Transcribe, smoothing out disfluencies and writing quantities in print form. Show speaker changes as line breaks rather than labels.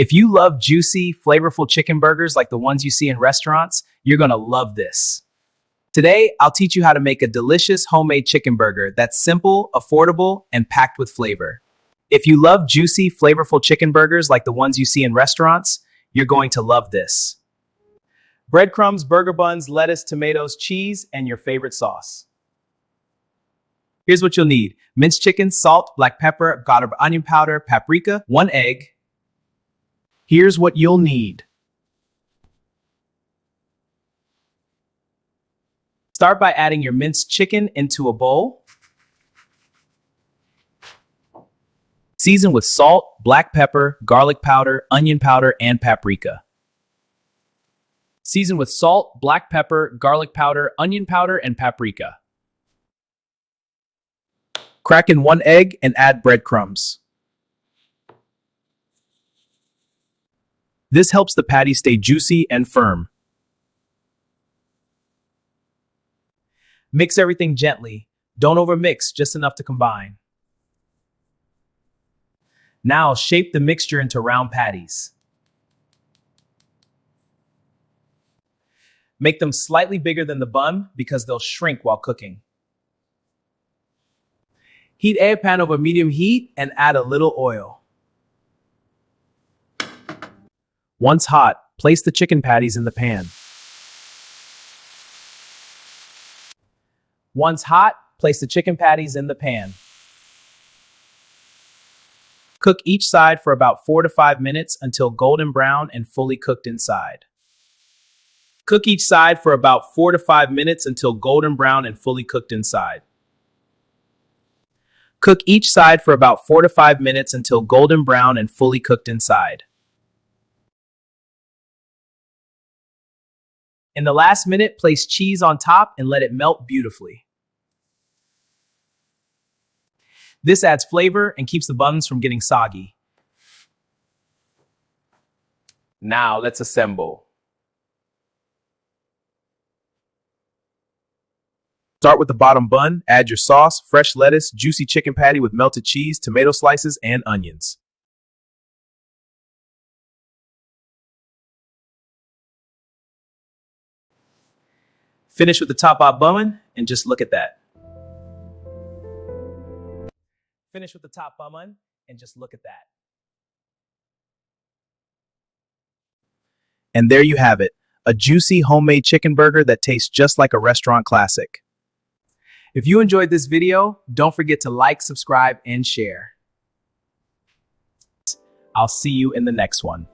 If you love juicy, flavorful chicken burgers like the ones you see in restaurants, you're gonna love this. Today, I'll teach you how to make a delicious homemade chicken burger that's simple, affordable, and packed with flavor. If you love juicy, flavorful chicken burgers like the ones you see in restaurants, you're going to love this. Breadcrumbs, burger buns, lettuce, tomatoes, cheese, and your favorite sauce. Here's what you'll need. Minced chicken, salt, black pepper, onion powder, paprika, 1 egg. Here's what you'll need. Start by adding your minced chicken into a bowl. Season with salt, black pepper, garlic powder, onion powder, and paprika. Season with salt, black pepper, garlic powder, onion powder, and paprika. Crack in 1 egg and add breadcrumbs. This helps the patty stay juicy and firm. Mix everything gently. Don't overmix, just enough to combine. Now shape the mixture into round patties. Make them slightly bigger than the bun because they'll shrink while cooking. Heat a pan over medium heat and add a little oil. Once hot, place the chicken patties in the pan. Once hot, place the chicken patties in the pan. Cook each side for about 4 to 5 minutes until golden brown and fully cooked inside. Cook each side for about 4 to 5 minutes until golden brown and fully cooked inside. Cook each side for about 4 to 5 minutes until golden brown and fully cooked inside. In the last minute, place cheese on top and let it melt beautifully. This adds flavor and keeps the buns from getting soggy. Now let's assemble. Start with the bottom bun, add your sauce, fresh lettuce, juicy chicken patty with melted cheese, tomato slices, and onions. Finish with the top-off bun and just look at that. Finish with the top bun and just look at that. And there you have it, a juicy homemade chicken burger that tastes just like a restaurant classic. If you enjoyed this video, don't forget to like, subscribe, and share. I'll see you in the next one.